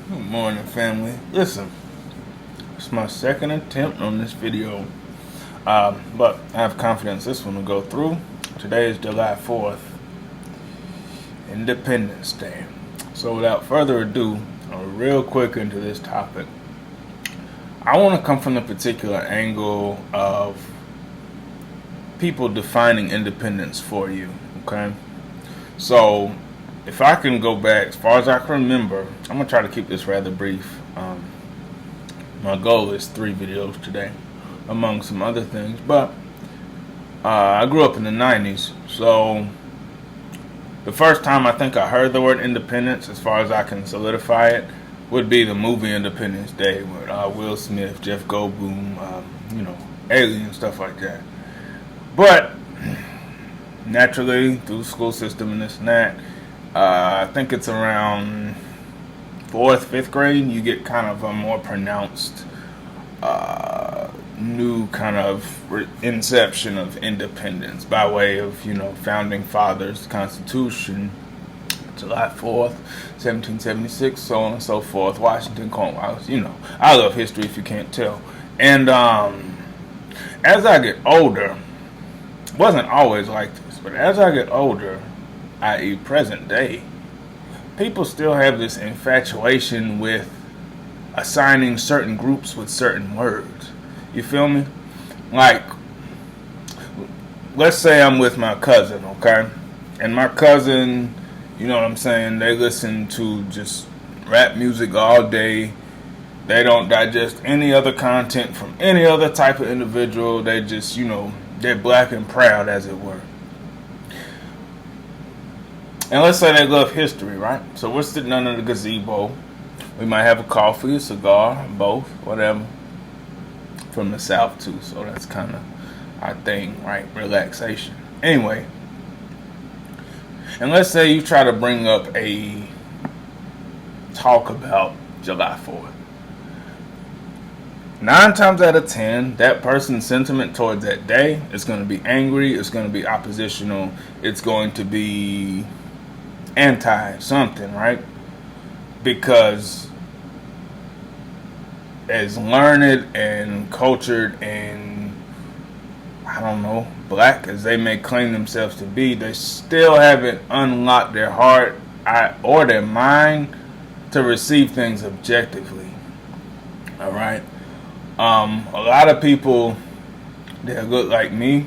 Good morning, family. Listen, it's my second attempt on this video, but I have confidence this one will go through. Today is July 4th, Independence Day. So without further ado, real quick into this topic. I want to come from the particular angle of people defining independence for you, okay? So if I can go back as far as I can remember, I'm going to try to keep this rather brief. My goal is 3 videos today, among some other things. But I grew up in the 90s, so the first time I think I heard the word independence, as far as I can solidify it, would be the movie Independence Day with Will Smith, Jeff Goldblum, Alien, stuff like that. But naturally, through the school system and this and that, I think it's around 4th, 5th grade, you get kind of a more pronounced new kind of inception of independence by way of, founding fathers, Constitution, July 4th, 1776, so on and so forth, Washington, Cornwallis, I love history if you can't tell. And as I get older, it wasn't always like this, but as I get older, i.e. present day, people still have this infatuation with assigning certain groups with certain words. You feel me? Like, let's say I'm with my cousin, okay? And my cousin, you know what I'm saying, they listen to just rap music all day. They don't digest any other content from any other type of individual. They just, they're black and proud, as it were. And let's say they love history, right? So we're sitting under the gazebo. We might have a coffee, a cigar, both, whatever. From the South, too. So that's kind of our thing, right? Relaxation. Anyway. And let's say you try to bring up a talk about July 4th. 9 times out of 10, that person's sentiment towards that day is going to be angry. It's going to be oppositional. It's going to be anti-something, right? Because as learned and cultured and, black as they may claim themselves to be, they still haven't unlocked their heart or their mind to receive things objectively. All right? A lot of people that look like me,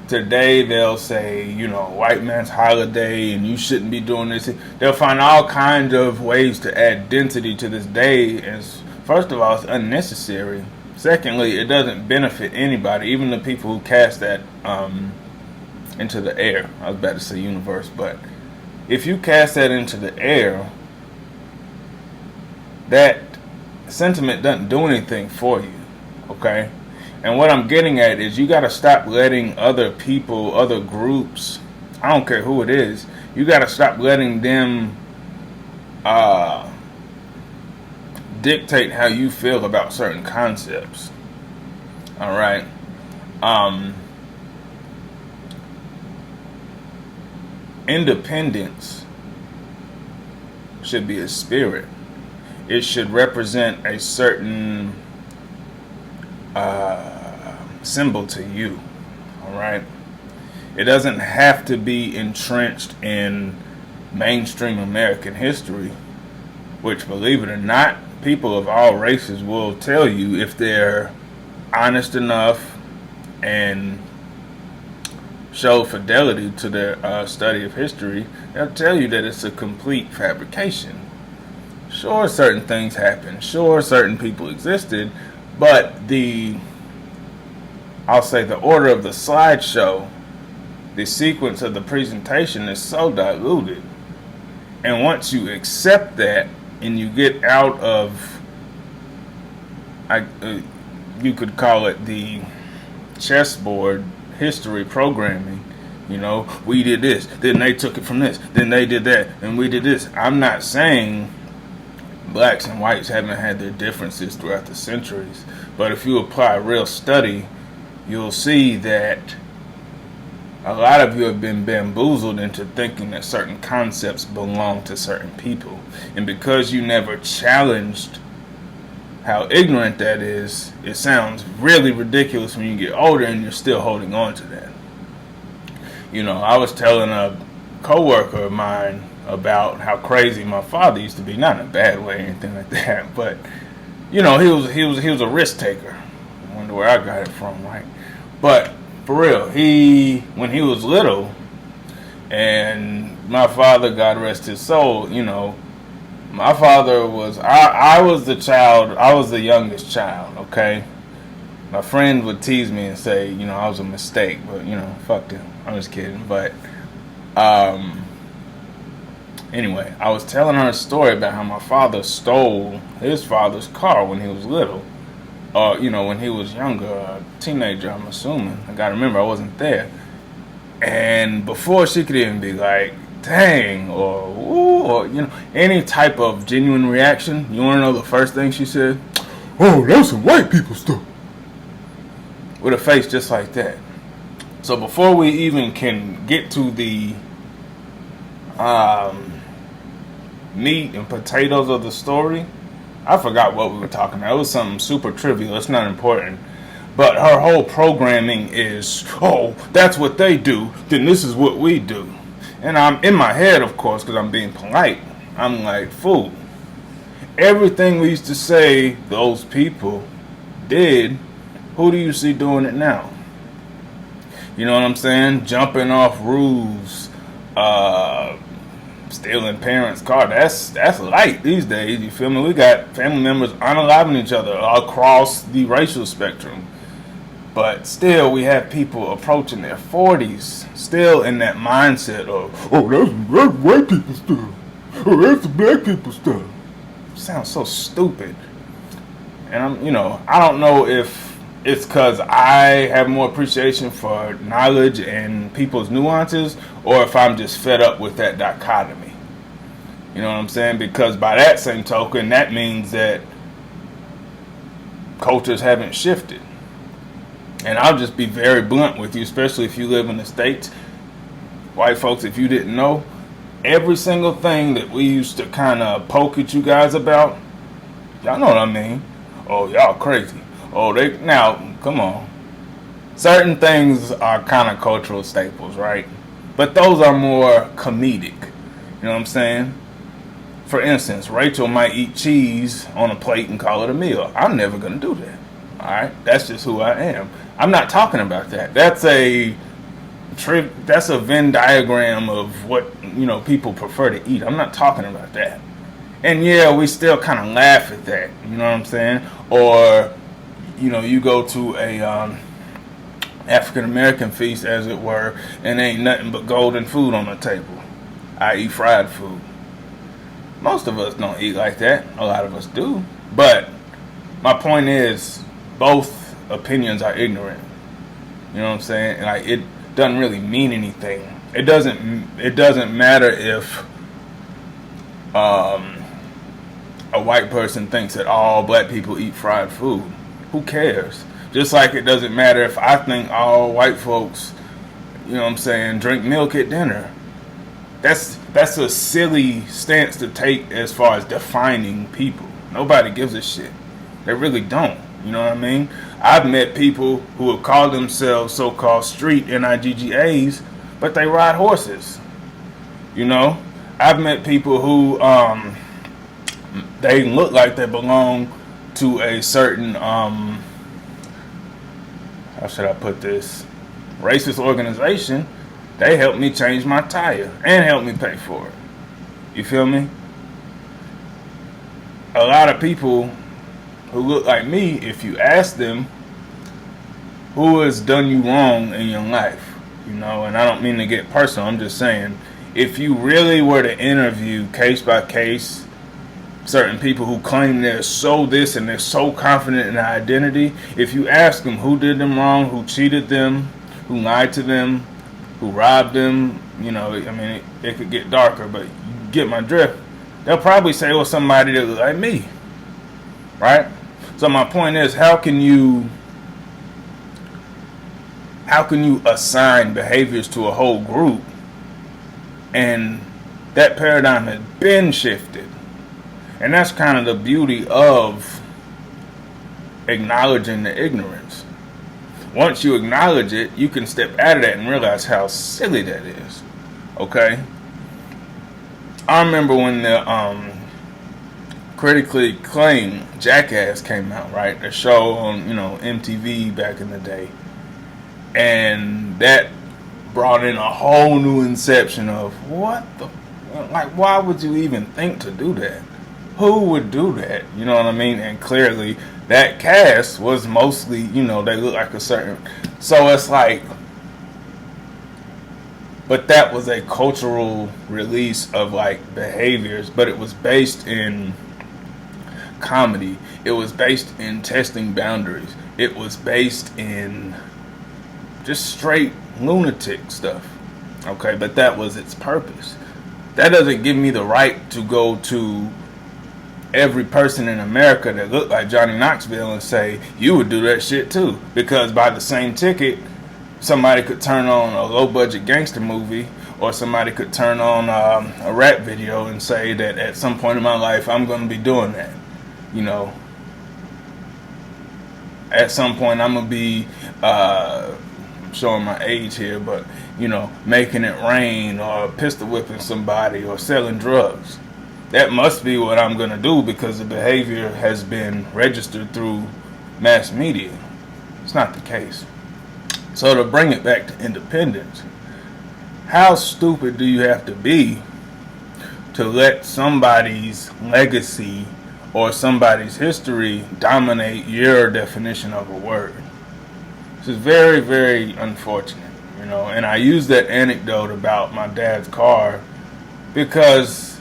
today they'll say, white man's holiday and you shouldn't be doing this. They'll find all kinds of ways to add density to this day. As first of all, it's unnecessary. Secondly, it doesn't benefit anybody, even the people who cast that into the air. I was about to say universe, but if you cast that into the air, that sentiment doesn't do anything for you, okay? And what I'm getting at is you got to stop letting other people, other groups, I don't care who it is, you got to stop letting them dictate how you feel about certain concepts. All right? Independence should be a spirit. It should represent a certain symbol to you. All right? It doesn't have to be entrenched in mainstream American history, which, believe it or not, people of all races will tell you, if they're honest enough and show fidelity to their study of history, they'll tell you that it's a complete fabrication. Sure, certain things happened. Sure, certain people existed. But I'll say the order of the slideshow, the sequence of the presentation is so diluted. And once you accept that and you get out of, you could call it the chessboard history programming, we did this, then they took it from this, then they did that, and we did this. I'm not saying blacks and whites haven't had their differences throughout the centuries, but if you apply real study, you'll see that A lot of you have been bamboozled into thinking that certain concepts belong to certain people. And because you never challenged how ignorant that is, it sounds really ridiculous when you get older and you're still holding on to that. You know, I was telling a coworker of mine about how crazy my father used to be, not in a bad way or anything like that, but you know, he was a risk taker. I wonder where I got it from, right? But for real, when he was little, and my father, God rest his soul, you know, my father was, I was the child, I was the youngest child, okay? My friend would tease me and say, you know, I was a mistake, but, you know, fuck them. I'm just kidding. But, anyway, I was telling her a story about how my father stole his father's car when he was little. You know, when he was younger, a teenager, I'm assuming. I gotta remember, I wasn't there. And before she could even be like, dang, or ooh, or, you know, any type of genuine reaction, you wanna know the first thing she said? Oh, that's some white people stuff. With a face just like that. So before we even can get to the meat and potatoes of the story, I forgot what we were talking about. It was something super trivial. It's not important. But her whole programming is, oh, that's what they do, then this is what we do. And I'm in my head, of course, because I'm being polite. I'm like, fool. Everything we used to say those people did, who do you see doing it now? You know what I'm saying? Jumping off roofs, stealing parents' car. That's light these days. You feel me? We got family members unaliving each other across the racial spectrum. But still, we have people approaching their 40s, still in that mindset of, oh, that's white people stuff. Oh, that's the black people stuff. Sounds so stupid. And I don't know if it's because I have more appreciation for knowledge and people's nuances, or if I'm just fed up with that dichotomy. You know what I'm saying? Because by that same token, that means that cultures haven't shifted. And I'll just be very blunt with you, especially if you live in the States. White folks, if you didn't know, every single thing that we used to kind of poke at you guys about, y'all know what I mean. Oh, y'all crazy. Oh, now, come on. Certain things are kind of cultural staples, right? But those are more comedic. You know what I'm saying? For instance, Rachel might eat cheese on a plate and call it a meal. I'm never going to do that. All right? That's just who I am. I'm not talking about that. That's a Venn diagram of what, people prefer to eat. I'm not talking about that. And yeah, we still kind of laugh at that. You know what I'm saying? Or, you go to a African American feast, as it were, and ain't nothing but golden food on the table, i.e. fried food. Most of us don't eat like that. A lot of us do. But my point is, both opinions are ignorant. You know what I'm saying? Like, it doesn't really mean anything. It doesn't matter if a white person thinks that all black people eat fried food. Who cares? Just like it doesn't matter if I think all white folks, drink milk at dinner. That's a silly stance to take as far as defining people. Nobody gives a shit. They really don't. You know what I mean? I've met people who have called themselves so-called street NIGGAs, but they ride horses. I've met people who they look like they belong to a certain how should I put this, racist organization. They helped me change my tire and helped me pay for it. You feel me? A lot of people who look like me, if you ask them who has done you wrong in your life, and I don't mean to get personal, I'm just saying, if you really were to interview case by case certain people who claim they're so this and they're so confident in their identity, if you ask them who did them wrong, who cheated them, who lied to them, who robbed them, it could get darker, but you get my drift. They'll probably say, well, somebody that looked like me, right? So my point is, how can you how can you assign behaviors to a whole group and that paradigm has been shifted? And that's kind of the beauty of acknowledging the ignorance. Once you acknowledge it, you can step out of that and realize how silly that is. Okay? I remember when the critically acclaimed Jackass came out, right? The show on, MTV back in the day. And that brought in a whole new inception of why would you even think to do that? Who would do that? You know what I mean? And clearly that cast was mostly, they look like a certain, so it's like, but that was a cultural release of like behaviors, but it was based in comedy. It was based in testing boundaries. It was based in just straight lunatic stuff. Okay, but that was its purpose. That doesn't give me the right to go to every person in America that looked like Johnny Knoxville and say, you would do that shit too. Because by the same ticket, somebody could turn on a low-budget gangster movie, or somebody could turn on a rap video and say that at some point in my life, I'm going to be doing that. At some point, I'm going to be, showing my age here, but, making it rain, or pistol whipping somebody, or selling drugs. That must be what I'm going to do because the behavior has been registered through mass media. It's not the case. So to bring it back to independence, how stupid do you have to be to let somebody's legacy or somebody's history dominate your definition of a word? This is very, very unfortunate, and I use that anecdote about my dad's car because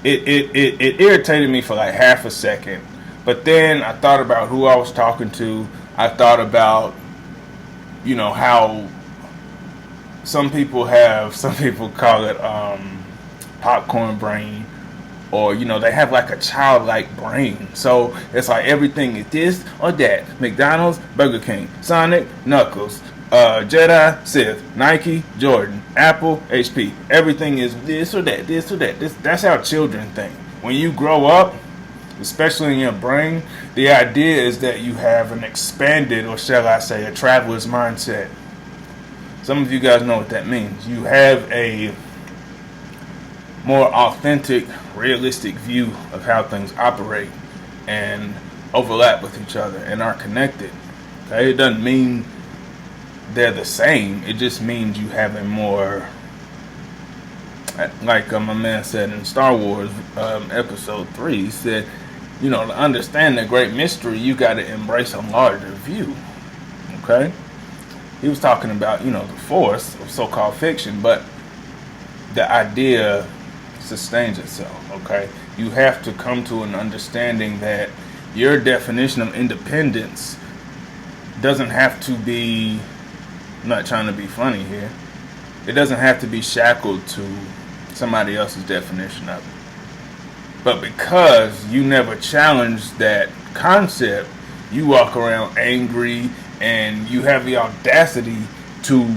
it irritated me for like half a second. But then I thought about who I was talking to. I thought about, how some people call it popcorn brain, or, they have like a childlike brain. So it's like everything is this or that. McDonald's, Burger King, Sonic, Knuckles, Jedi, Sith, Nike, Jordan, Apple, HP. Everything is this or that, this or that. That's how children think. When you grow up, especially in your brain, the idea is that you have an expanded, or shall I say, a traveler's mindset. Some of you guys know what that means. You have a more authentic, realistic view of how things operate and overlap with each other and are connected. Okay? It doesn't mean they're the same. It just means you have a more, like my man said in Star Wars episode 3, he said, to understand the great mystery, you got to embrace a larger view. Okay? He was talking about, the force of so-called fiction, but the idea sustains itself. Okay? You have to come to an understanding that your definition of independence doesn't have to be, I'm not trying to be funny here, it doesn't have to be shackled to somebody else's definition of it. But because you never challenged that concept, you walk around angry and you have the audacity to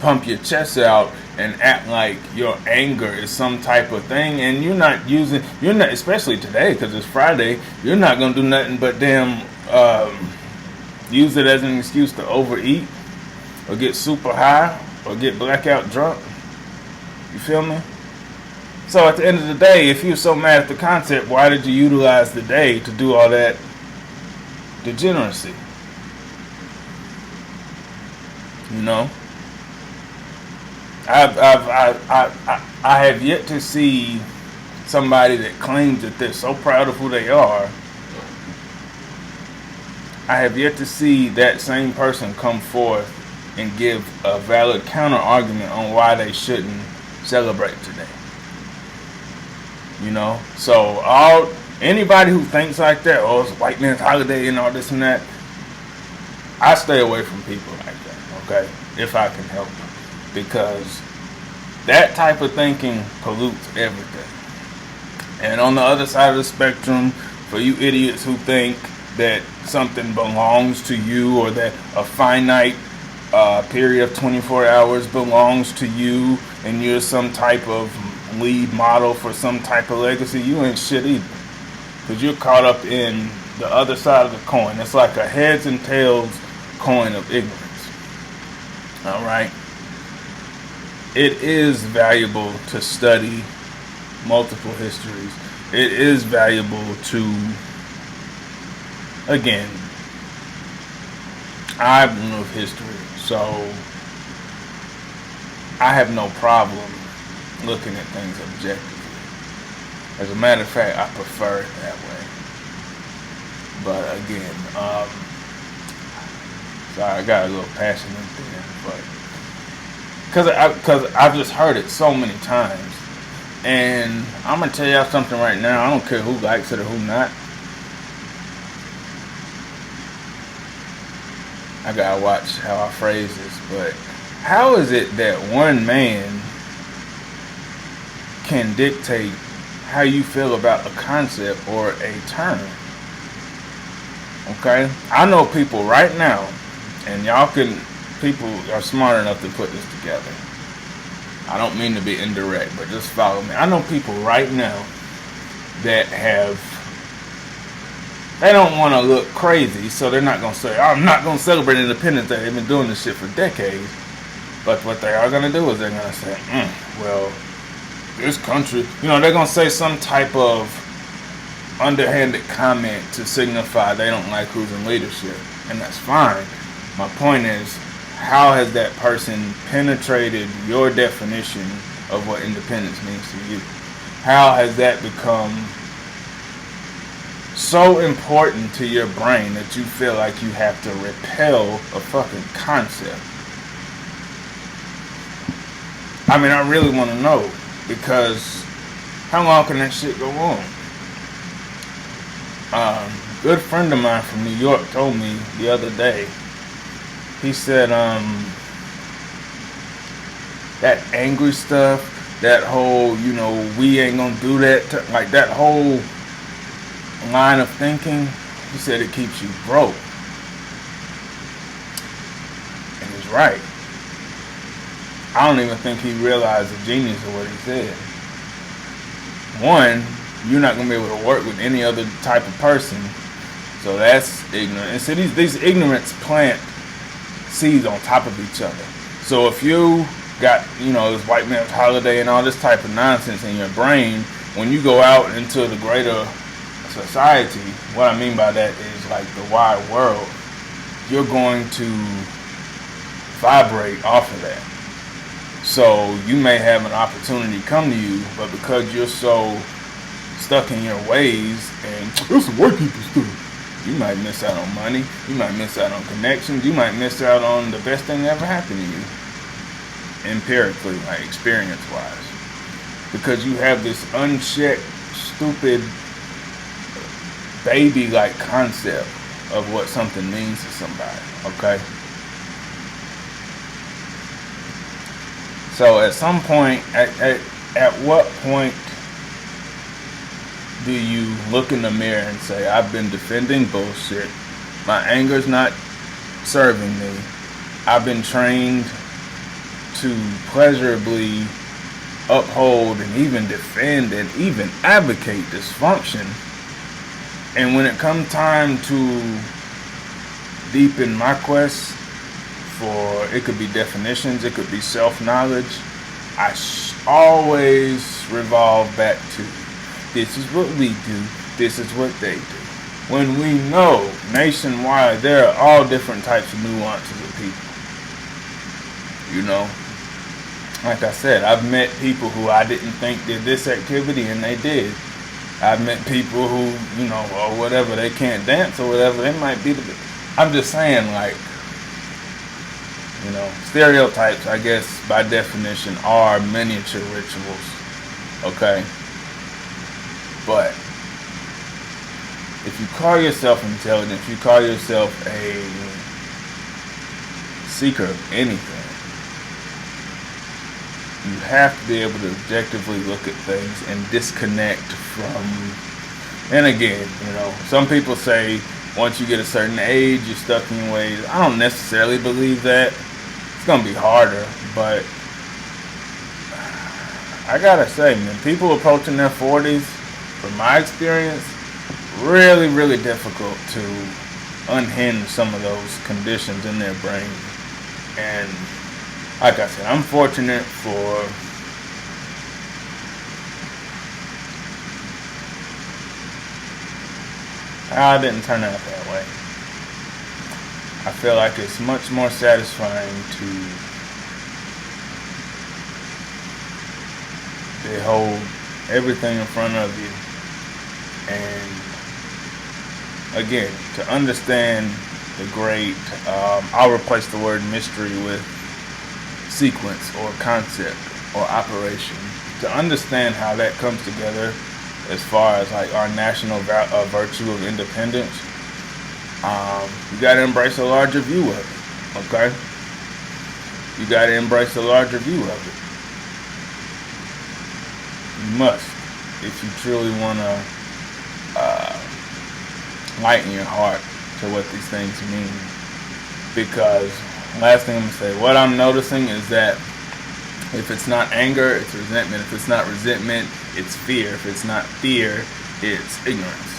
pump your chest out and act like your anger is some type of thing, and you're not, especially today because it's Friday, you're not going to do nothing but use it as an excuse to overeat or get super high or get blackout drunk. You feel me? So at the end of the day, if you're so mad at the concept, why did you utilize the day to do all that degeneracy? I have yet to see somebody that claims that they're so proud of who they are. I have yet to see that same person come forth and give a valid counter argument on why they shouldn't celebrate today. So anybody who thinks like that, it's a white man's holiday and all this and that, I stay away from people like that, okay? If I can help it. Because that type of thinking pollutes everything. And on the other side of the spectrum, for you idiots who think that something belongs to you, or that a finite period of 24 hours belongs to you, and you're some type of lead model for some type of legacy, you ain't shit either. Because you're caught up in the other side of the coin. It's like a heads and tails coin of ignorance. Alright? It is valuable to study multiple histories. It is valuable to, again, I love history, so I have no problem looking at things objectively. As a matter of fact, I prefer it that way. But again, sorry, I got a little passionate there, but because I've just heard it so many times, and I'm gonna tell y'all something right now. I don't care who likes it or who not. I gotta watch how I phrase this, but how is it that one man can dictate how you feel about a concept or a term? Okay? I know people right now, and people are smart enough to put this together. I don't mean to be indirect, but just follow me. I know people right now that they don't want to look crazy, so they're not going to say, I'm not going to celebrate Independence Day. They've been doing this shit for decades. But what they are going to do is they're going to say, well, this country, they're going to say some type of underhanded comment to signify they don't like who's in leadership. And that's fine. My point is, how has that person penetrated your definition of what independence means to you? How has that become so important to your brain that you feel like you have to repel a fucking concept? I mean, I really want to know, because how long can that shit go on? A good friend of mine from New York told me the other day, he said, that angry stuff, that whole, we ain't gonna do that, like that whole line of thinking, he said it keeps you broke. And he's right. I don't even think he realized the genius of what he said. One, you're not going to be able to work with any other type of person. So that's ignorant. And so these ignorance plant seeds on top of each other. So if you got, this white man's holiday and all this type of nonsense in your brain, when you go out into the greater society, what I mean by that is like the wide world, you're going to vibrate off of that. So you may have an opportunity come to you, but because you're so stuck in your ways and this is white people stuff, you might miss out on money, you might miss out on connections, you might miss out on the best thing that ever happened to you, empirically, like experience-wise, because you have this unchecked, stupid, baby-like concept of what something means to somebody, okay? So at some point, at what point do you look in the mirror and say, I've been defending bullshit, my anger's not serving me, I've been trained to pleasurably uphold and even defend and even advocate dysfunction, and when it comes time to deepen my quest for, it could be definitions, it could be self-knowledge, I always revolve back to, this is what we do, this is what they do. When we know nationwide there are all different types of nuances of people. Like I said, I've met people who I didn't think did this activity and they did. I've met people who, or whatever, they can't dance or whatever, they might be I'm just saying, like, stereotypes, I guess, by definition, are miniature rituals, okay? But if you call yourself intelligent, if you call yourself a seeker of anything, you have to be able to objectively look at things and disconnect from, and again, some people say once you get a certain age, you're stuck in your ways. I don't necessarily believe that. It's gonna be harder, but I gotta say, man, people approaching their 40s, from my experience, really, really difficult to unhinge some of those conditions in their brain. And like I said, I'm fortunate for how it didn't turn out that way. I feel like it's much more satisfying to behold everything in front of you, and again, to understand the great, I'll replace the word mystery with sequence or concept or operation, to understand how that comes together as far as like our national virtue of independence. You got to embrace a larger view of it, okay? You got to embrace a larger view of it. You must, if you truly want to lighten your heart to what these things mean. Because, last thing I'm going to say, what I'm noticing is that if it's not anger, it's resentment. If it's not resentment, it's fear. If it's not fear, it's ignorance.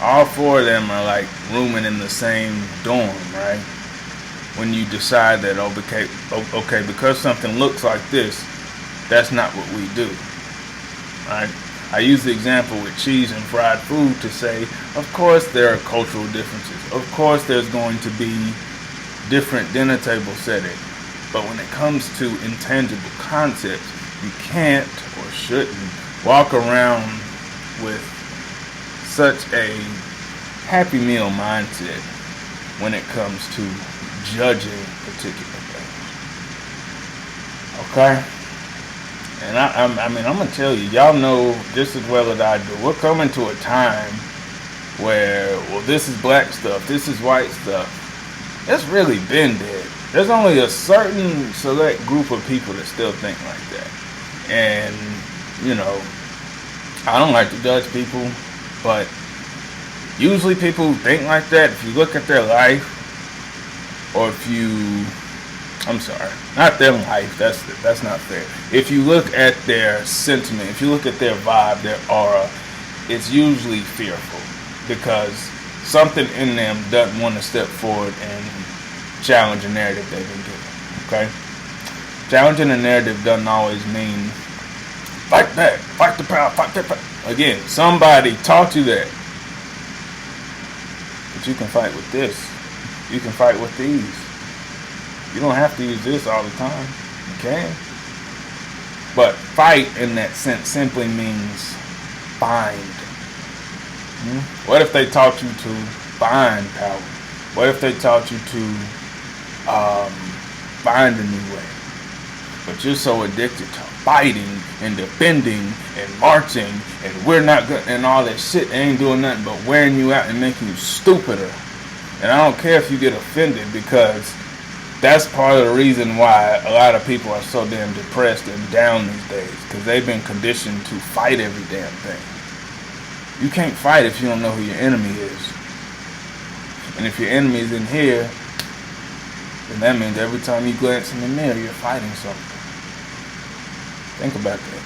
All four of them are like rooming in the same dorm, right? When you decide that, okay, because something looks like this, that's not what we do, right? I use the example with cheese and fried food to say, of course there are cultural differences. Of course there's going to be different dinner table settings. But when it comes to intangible concepts, you can't or shouldn't walk around with such a Happy Meal mindset when it comes to judging particular things. Okay? And I mean, I'm going to tell you, y'all know just as well as I do, we're coming to a time where, well, this is black stuff, this is white stuff. It's really been dead. There's only a certain select group of people that still think like that. And, you know, I don't like to judge people, but usually people who think like that, if you look at their life, or if you, I'm sorry, not their life, that's not fair. If you look at their sentiment, if you look at their vibe, their aura, it's usually fearful, because something in them doesn't want to step forward and challenge a narrative they've been given. Okay? Challenging a narrative doesn't always mean fight back, fight the power, fight that power. Again, somebody taught you that. But you can fight with this. You can fight with these. You don't have to use this all the time. You can. But fight in that sense simply means bind. What if they taught you to bind power? What if they taught you to find a new way? But you're so addicted to fighting and defending and marching and we're not good and all that shit ain't doing nothing but wearing you out and making you stupider. And I don't care if you get offended, because that's part of the reason why a lot of people are so damn depressed and down these days, because they've been conditioned to fight every damn thing. You can't fight if you don't know who your enemy is. And if your enemy is in here, then that means every time you glance in the mirror, you're fighting something. Think about that.